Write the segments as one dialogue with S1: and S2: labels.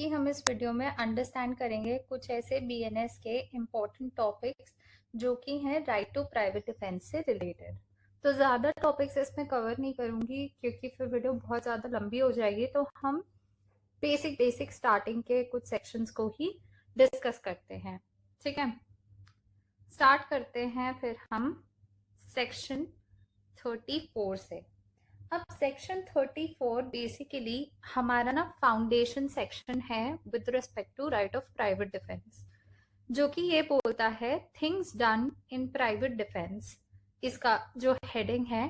S1: की हम इस वीडियो में अंडरस्टैंड करेंगे कुछ ऐसे बीएनएस के इम्पोर्टेंट टॉपिक्स जो कि हैं राइट टू प्राइवेट डिफेंस से रिलेटेड। तो ज़्यादा टॉपिक्स इसमें कवर नहीं करूंगी क्योंकि फिर वीडियो बहुत ज़्यादा लंबी हो जाएगी, तो हम बेसिक स्टार्टिंग के कुछ सेक्शंस को ही डिस्कस करते हैं। ठीक है, स्टार्ट करते हैं फिर हम सेक्शन 34 से। अब सेक्शन 34 बेसिकली हमारा ना फाउंडेशन सेक्शन है with respect to right of private defence, जो कि ये बोलता है things done in private defence. इसका जो हेडिंग है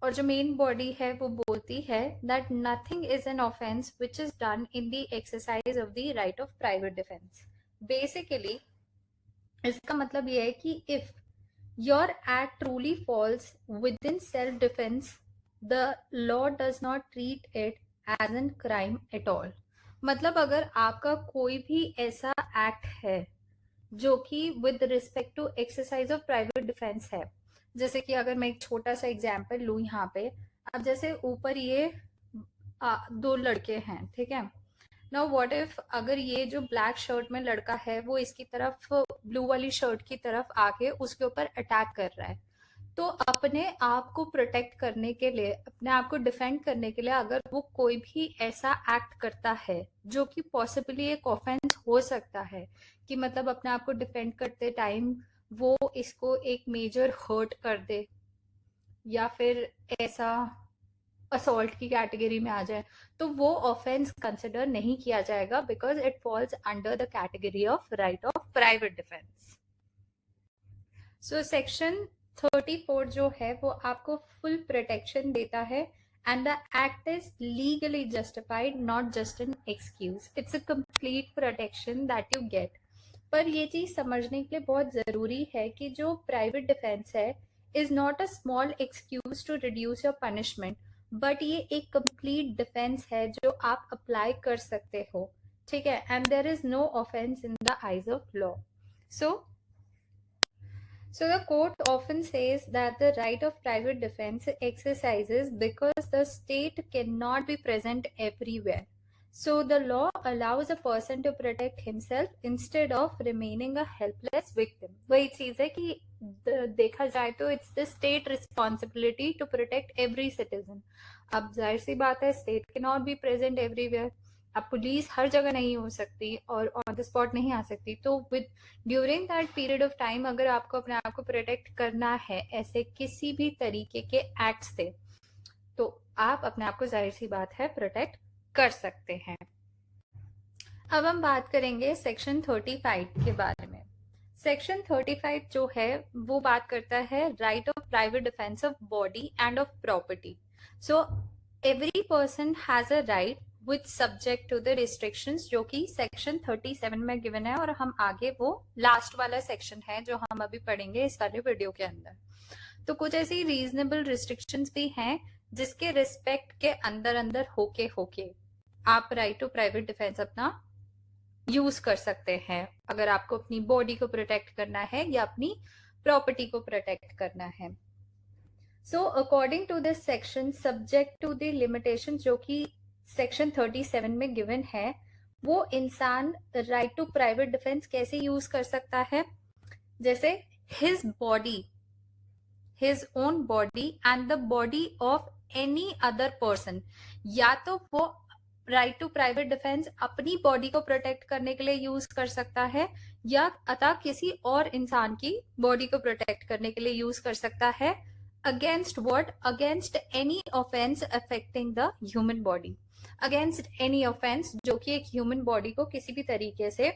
S1: और जो मेन बॉडी है वो बोलती है that nothing is an offence which is done in the exercise of the right of private defence. Basically इसका मतलब ये है कि if your act truly falls within self-defense, the law does not treat it as a crime at all. मतलब अगर आपका कोई भी ऐसा एक्ट है जो कि with respect to exercise of private defence है, जैसे कि अगर मैं एक छोटा सा एग्जांपल लूँ यहाँ पे, अब जैसे ऊपर ये दो लड़के हैं, ठीक है। नाउ व्हाट इफ अगर ये जो ब्लैक शर्ट में लड़का है वो इसकी तरफ ब्लू वाली शर्ट की तरफ आके उसके ऊपर अटैक कर रहा है, तो अपने आप को प्रोटेक्ट करने के लिए, अपने आप को डिफेंड करने के लिए अगर वो कोई भी ऐसा एक्ट करता है जो कि पॉसिबली एक ऑफेंस हो सकता है, कि मतलब अपने आप को डिफेंड करते टाइम वो इसको एक मेजर हर्ट कर दे या फिर ऐसा असॉल्ट की कैटेगरी में आ जाए, तो वो ऑफेंस कंसिडर नहीं किया जाएगा because it falls under the category of right of private defence. So section 34 जो है वो आपको फुल प्रोटेक्शन देता है and the act is legally justified, not just an excuse. It's a complete protection that you get. पर ये चीज समझने के लिए बहुत जरूरी है कि जो प्राइवेट डिफेंस है is not a small excuse to reduce your punishment, but ये एक कंप्लीट डिफेंस है जो आप अप्लाई कर सकते हो, ठीक है। And there is no offence in the eyes of law. So the court often says that the right of private defense exercises because the state cannot be present everywhere. So the law allows a person to protect himself instead of remaining a helpless victim. वही चीज है कि देखा जाए तो it's the state responsibility to protect every citizen. अब जाहिर सी बात है state cannot be present everywhere. अब पुलिस हर जगह नहीं हो सकती और ऑन द स्पॉट नहीं आ सकती, तो with during that period of time अगर आपको अपने आप को प्रोटेक्ट करना है ऐसे किसी भी तरीके के एक्ट से, तो आप अपने आप को जाहिर सी बात है प्रोटेक्ट कर सकते हैं। अब हम बात करेंगे सेक्शन 35 के बारे में। सेक्शन 35 जो है वो बात करता है right of private defence of body and of property. So every person has a right with subject to the restrictions, जो कि सेक्शन 37 में गिवन है, और हम आगे वो लास्ट वाला सेक्शन है जो हम अभी पढ़ेंगे इस वाले वीडियो के अंदर। तो कुछ ऐसी रीजनेबल रिस्ट्रिक्शंस भी हैं जिसके रिस्पेक्ट के अंदर अंदर होके आप राइट टू प्राइवेट डिफेंस अपना यूज कर सकते हैं, अगर आपको अपनी बॉडी को प्रोटेक्ट करना है या अपनी प्रॉपर्टी को प्रोटेक्ट करना है। So according to this section, subject to the limitation जो कि सेक्शन 37 में गिवन है, वो इंसान राइट टू प्राइवेट डिफेंस कैसे यूज कर सकता है, जैसे his body, his own body and the body of any other person. या तो वो राइट टू प्राइवेट डिफेंस अपनी बॉडी को प्रोटेक्ट करने के लिए यूज कर सकता है, या अतः किसी और इंसान की बॉडी को प्रोटेक्ट करने के लिए यूज कर सकता है। Against what? Against any offence affecting the human body, against any offence जो कि एक ह्यूमन बॉडी को किसी भी तरीके से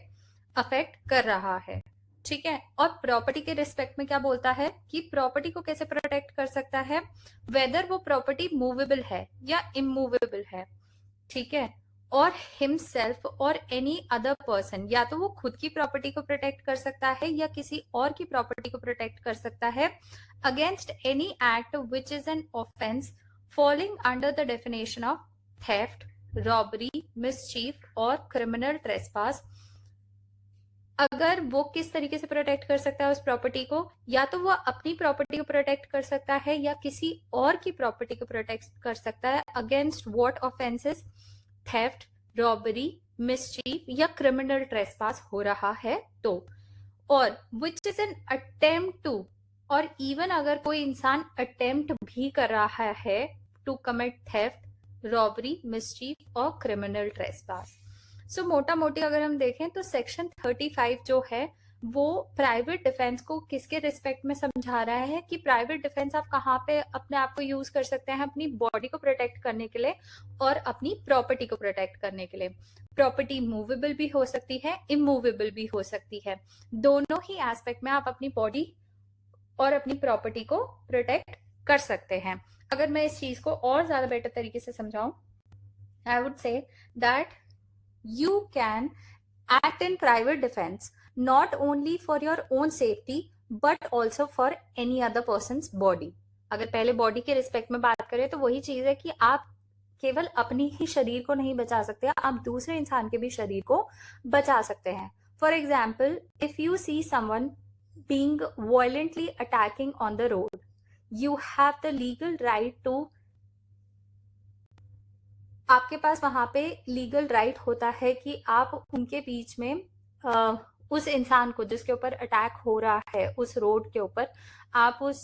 S1: अफेक्ट कर रहा है, ठीक है। और प्रॉपर्टी के रिस्पेक्ट में क्या बोलता है कि प्रॉपर्टी को कैसे प्रोटेक्ट कर सकता है, वेदर वो प्रॉपर्टी मूवेबल है या इमूवेबल है, ठीक है। और हिमसेल्फ और एनी अदर पर्सन, या तो वो खुद की प्रॉपर्टी को प्रोटेक्ट कर सकता है या किसी और की प्रॉपर्टी को प्रोटेक्ट कर सकता है, against any act which is an offence falling under the definition of theft, robbery, mischief और क्रिमिनल ट्रेसपास। अगर वो किस तरीके से प्रोटेक्ट कर सकता है उस प्रॉपर्टी को, या तो वो अपनी प्रॉपर्टी को प्रोटेक्ट कर सकता है या किसी और की प्रॉपर्टी को प्रोटेक्ट कर सकता है, against what offences? Theft, robbery, mischief या क्रिमिनल ट्रेसपास हो रहा है तो, और which is an attempt to, और इवन अगर कोई इंसान अटेम्प्ट भी कर रहा है to commit theft, robbery, mischief और क्रिमिनल ट्रेसपास। सो मोटा मोटी अगर हम देखें तो सेक्शन 35 जो है वो प्राइवेट डिफेंस को किसके रिस्पेक्ट में समझा रहा है कि प्राइवेट डिफेंस आप कहाँ पे अपने आप को यूज कर सकते हैं अपनी बॉडी को प्रोटेक्ट करने के लिए और अपनी प्रॉपर्टी को प्रोटेक्ट करने के लिए। प्रॉपर्टी मूवेबल भी हो सकती है, इमूवेबल भी हो सकती है, दोनों ही एस्पेक्ट में आप अपनी बॉडी और अपनी प्रॉपर्टी को प्रोटेक्ट कर सकते हैं। अगर मैं इस चीज को और ज्यादा बेटर तरीके से समझाऊं, I would say that you can act in private defense not only for your own safety but also for any other person's body। अगर पहले बॉडी के रिस्पेक्ट में बात करें तो वही चीज है कि आप केवल अपनी ही शरीर को नहीं बचा सकते, आप दूसरे इंसान के भी शरीर को बचा सकते हैं। For example, if you see someone being violently attacking on the road, you have the legal right to, आपके पास वहां पे लीगल राइट होता है कि आप उनके बीच में उस इंसान को जिसके ऊपर अटैक हो रहा है उस रोड के ऊपर, आप उस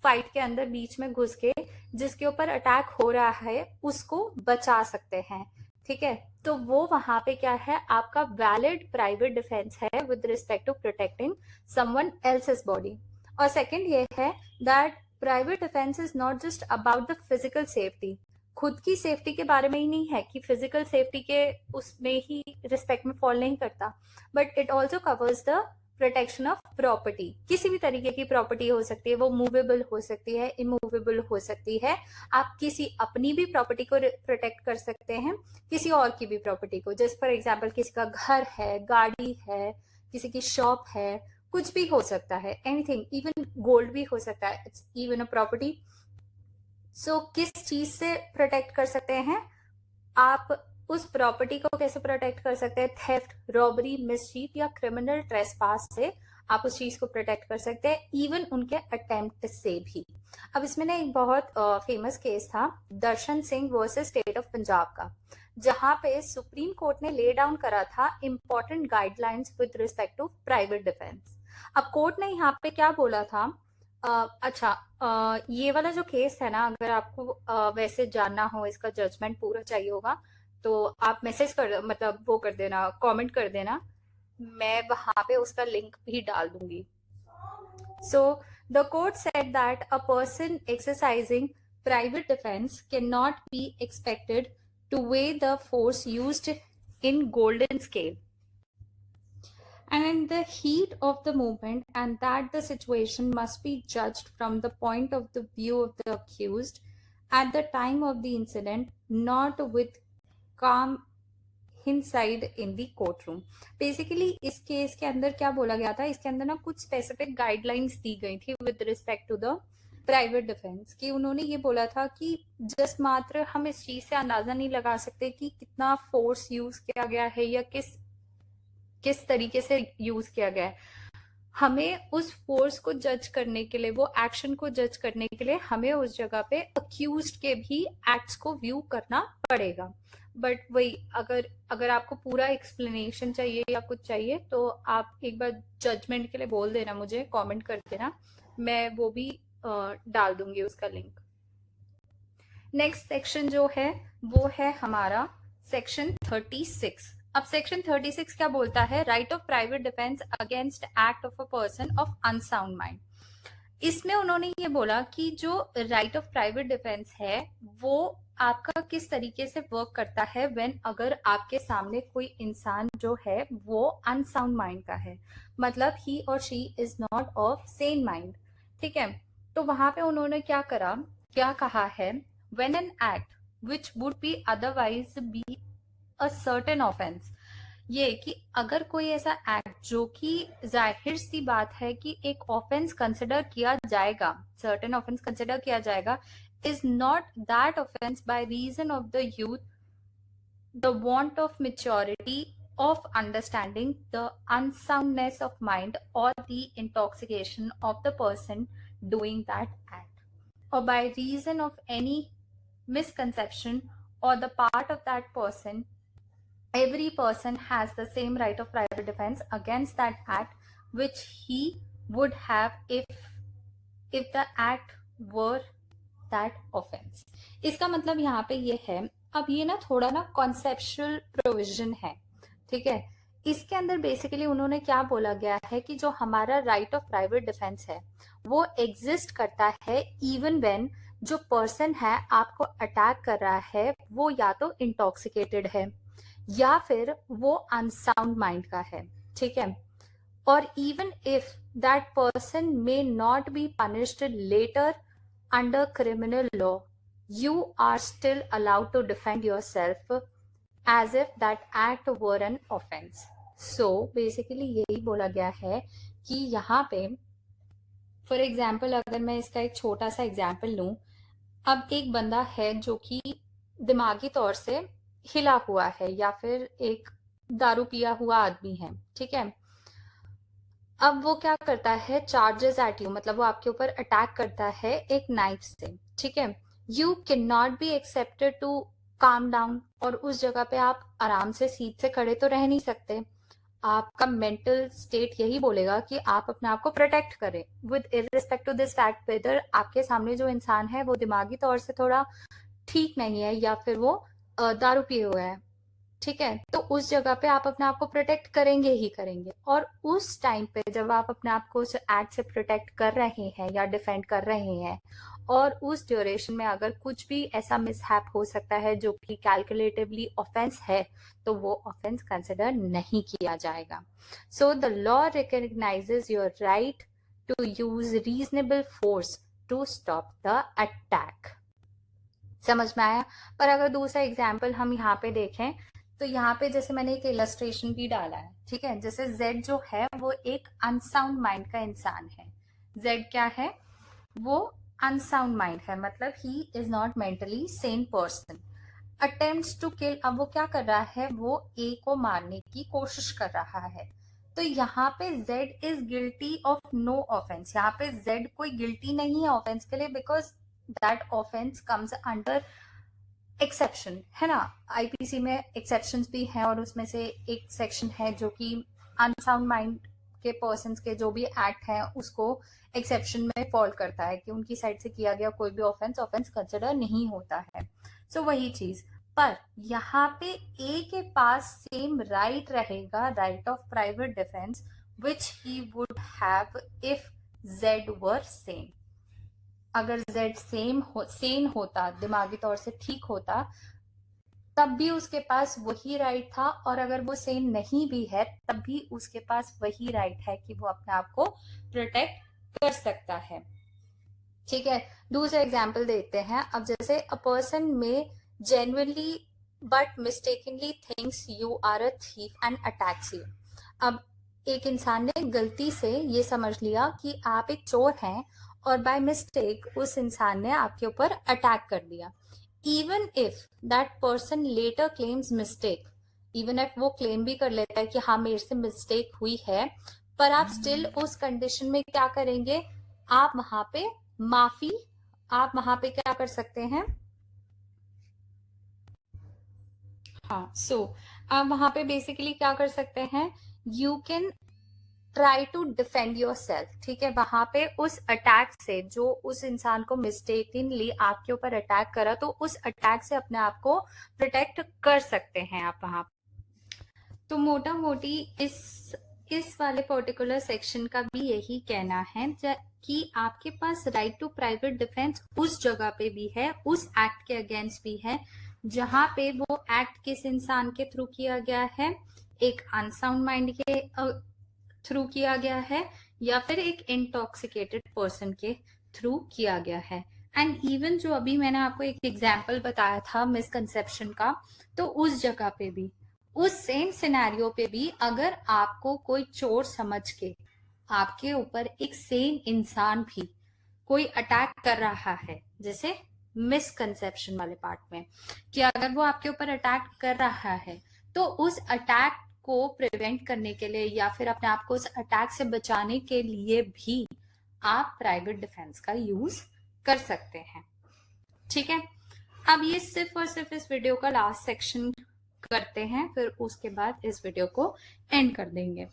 S1: फाइट के अंदर बीच में घुस के जिसके ऊपर अटैक हो रहा है उसको बचा सकते हैं। ठीक है, तो वो वहां पे क्या है, आपका वैलिड प्राइवेट डिफेंस है with respect to protecting someone else's body. और सेकंड ये है that private defence is not just about the physical safety, खुद की सेफ्टी के बारे में ही नहीं है कि फिजिकल सेफ्टी के उसमें ही रिस्पेक्ट में फॉल नहीं करता, but it also covers the protection of property. किसी भी तरीके की प्रॉपर्टी हो सकती है, वो मूवेबल हो सकती है, इमूवेबल हो सकती है। आप किसी अपनी भी प्रॉपर्टी को प्रोटेक्ट कर सकते हैं, किसी और की भी प्रॉपर्टी को, जैसे फॉर एग्जाम्पल किसी का घर है, गाड़ी है, किसी की शॉप है, कुछ भी हो सकता है, एनीथिंग, इवन गोल्ड भी हो सकता है, इट्स इवन अ प्रॉपर्टी। सो किस चीज से प्रोटेक्ट कर सकते हैं आप उस प्रॉपर्टी को, कैसे प्रोटेक्ट कर सकते हैं, थेफ्ट, रॉबरी, मिसचीफ या क्रिमिनल ट्रेसपास से आप उस चीज को प्रोटेक्ट कर सकते हैं, इवन उनके अटेम्प्ट से भी। अब इसमें ना एक बहुत फेमस केस था Darshan Singh versus state of Punjab का, जहां पे सुप्रीम कोर्ट ने ले डाउन करा था important guidelines with respect to private defence. अब कोर्ट ने यहाँ पे क्या बोला था, ये वाला जो केस है ना, अगर आपको वैसे जानना हो, इसका जजमेंट पूरा चाहिए होगा तो आप मैसेज कर, मतलब वो कर देना, कमेंट कर देना, मैं वहां पे उसका लिंक भी डाल दूंगी। So the court said that a person exercising private defence can not be expected two way the force used in golden scale and in the heat of the moment, and that the situation must be judged from the point of the view of the accused at the time of the incident, not with calm hindsight in the courtroom। Basically इस case के अंदर क्या बोला गया था, इसके अंदर ना कुछ स्पेसिफिक गाइडलाइंस दी गई थी with respect to the private defence, कि उन्होंने ये बोला था कि जस्ट मात्र हम इस चीज से अंदाजा नहीं लगा सकते कि कितना फोर्स यूज किया गया है या किस तरीके से यूज किया गया है, हमें उस फोर्स को जज करने के लिए, वो एक्शन को जज करने के लिए हमें उस जगह पे अक्यूज्ड के भी एक्ट्स को व्यू करना पड़ेगा। बट वही, अगर आपको पूरा एक्सप्लेनेशन चाहिए या कुछ चाहिए तो आप एक बार जजमेंट के लिए बोल देना, मुझे कमेंट कर देना, मैं वो भी डाल दूंगी उसका लिंक। नेक्स्ट सेक्शन जो है वो है हमारा सेक्शन 36। अब सेक्शन 36 क्या बोलता है, right of private defence against act of a person of unsound mind. इसमें उन्होंने ये बोला कि जो राइट ऑफ प्राइवेट डिफेंस है वो आपका किस तरीके से वर्क करता है व्हेन अगर आपके सामने कोई इंसान जो है वो अनसाउंड माइंड का है, मतलब ही और she is not of Sen mind. ठीक है, तो वहां पे उन्होंने क्या कहा है, when an act which would be otherwise be a certain offence, ये कि अगर कोई ऐसा एक्ट जो कि जाहिर सी बात है कि एक ऑफेंस कंसिडर किया जाएगा, सर्टेन ऑफेंस कंसिडर किया जाएगा, is not that offence by reason of the youth, the want of maturity of understanding, the unsoundness of mind, or the intoxication of the person doing that act, or by reason of any misconception or the part of that person every person has the same right of private defense against that act which he would have if the act were that offense. इसका मतलब यहाँ पे ये है, अब ये ना थोड़ा ना कॉन्सेप्चुअल प्रोविजन है, ठीक है। इसके अंदर बेसिकली उन्होंने क्या बोला गया है कि जो हमारा राइट ऑफ प्राइवेट डिफेंस है वो एग्जिस्ट करता है इवन व्हेन जो पर्सन है आपको अटैक कर रहा है वो या तो इंटॉक्सिकेटेड है या फिर वो अनसाउंड माइंड का है, ठीक है। और even if that person may not be punished later under criminal law, you are still allowed to defend yourself as if that act were an offense. So basically यही बोला गया है कि यहाँ पे फॉर एग्जाम्पल अगर मैं इसका एक छोटा सा एग्जाम्पल लूं, अब एक बंदा है जो कि दिमागी तौर से हिला हुआ है या फिर एक दारू पिया हुआ आदमी है, ठीक है। अब वो क्या करता है, चार्जेस एट यू, मतलब वो आपके ऊपर अटैक करता है एक नाइफ से, ठीक है। You can not be accepted to calm down, और उस जगह पे आप आराम से सीट से खड़े तो रह नहीं सकते। आपका मेंटल स्टेट यही बोलेगा कि आप अपने आप को प्रोटेक्ट करें with irrespective to this fact whether आपके सामने जो इंसान है वो दिमागी तौर से थोड़ा ठीक नहीं है या फिर वो दारू पिए हुआ है, ठीक है। तो उस जगह पे आप अपने आप को प्रोटेक्ट करेंगे ही करेंगे। और उस टाइम पे जब आप अपने आप को उस एक्ट से प्रोटेक्ट कर रहे हैं या डिफेंड कर रहे हैं और उस ड्यूरेशन में अगर कुछ भी ऐसा मिसहैप हो सकता है जो कि कैलकुलेटिवली ऑफेंस है तो वो ऑफेंस कंसिडर नहीं किया जाएगा। So the law recognizes your right to use reasonable force to stop the attack. समझ में आया। पर अगर दूसरा एग्जाम्पल हम यहाँ पे देखें तो यहाँ पे जैसे मैंने एक इलस्ट्रेशन भी डाला है, ठीक है। जैसे जेड जो है वो एक अनसाउंड माइंड का इंसान है। जेड क्या है, वो अनसाउंड माइंड है, मतलब he is not mentally sane person. Attempts to kill, अब वो क्या कर रहा है, वो ए को मारने की कोशिश कर रहा है। तो यहाँ पे Z is guilty of no offence. यहाँ पे जेड कोई गिल्टी नहीं है ऑफेंस के लिए because that offence comes under exception, है ना। आईपीसी में एक्सेप्शंस भी हैं और उसमें से एक सेक्शन है जो कि अनसाउंड माइंड के पर्सन्स के जो भी एक्ट हैं उसको एक्सेप्शन में फॉल करता है कि उनकी साइड से किया गया कोई भी ऑफेंस कंसिडर नहीं होता है। सो वही चीज, पर यहाँ पे ए के पास सेम राइट रहेगा, right of private defence, which he would have if Z were same. अगर जेड सेन होता, दिमागी तौर से ठीक होता, तब भी उसके पास वही राइट था, और अगर वो सेन नहीं भी है तब भी उसके पास वही राइट है कि वो अपने आप को प्रोटेक्ट कर सकता है, ठीक है। दूसरा एग्जाम्पल देते हैं। अब जैसे अ पर्सन में genuinely but mistakenly thinks you are a thief and attacks you. अब एक इंसान ने गलती से ये समझ लिया कि आप एक चोर हैं और बाय मिस्टेक उस इंसान ने आपके ऊपर अटैक कर दिया। Even if that person later claims mistake, even if वो क्लेम भी कर लेता है कि हाँ मेरे से मिस्टेक हुई है, पर आप स्टिल उस कंडीशन में क्या करेंगे, आप वहां पे माफी, आप वहां पे क्या कर सकते हैं, हाँ आप वहां पे बेसिकली क्या कर सकते हैं, you can try to defend yourself, ठीक है। वहां पे उस अटैक से, जो उस इंसान को मिस्टेकनली आपके ऊपर अटैक करा, तो उस अटैक से अपने आप को प्रोटेक्ट कर सकते हैं आप वहां। तो मोटा मोटी इस वाले पर्टिकुलर सेक्शन का भी यही कहना है कि आपके पास राइट टू प्राइवेट डिफेंस उस जगह पे भी है, उस एक्ट के अगेंस्ट भी है जहां पे वो एक्ट किस इंसान के थ्रू किया गया है, एक अनसाउंड माइंड के थ्रू किया गया है या फिर एक इंटॉक्सिकेटेड पर्सन के थ्रू किया गया है। एंड इवन जो अभी मैंने आपको एक एग्जाम्पल बताया था मिसकंसेप्शन का, तो उस जगह पे भी, उस सेम सिनेरियो पे भी अगर आपको कोई चोर समझ के आपके ऊपर एक सेम इंसान भी कोई अटैक कर रहा है, जैसे मिसकंसेप्शन वाले पार्ट में, कि अगर वो आपके ऊपर अटैक कर रहा है तो उस अटैक को प्रिवेंट करने के लिए या फिर अपने आप को उस अटैक से बचाने के लिए भी आप प्राइवेट डिफेंस का यूज कर सकते हैं, ठीक है। अब ये सिर्फ और सिर्फ इस वीडियो का लास्ट सेक्शन करते हैं, फिर उसके बाद इस वीडियो को एंड कर देंगे।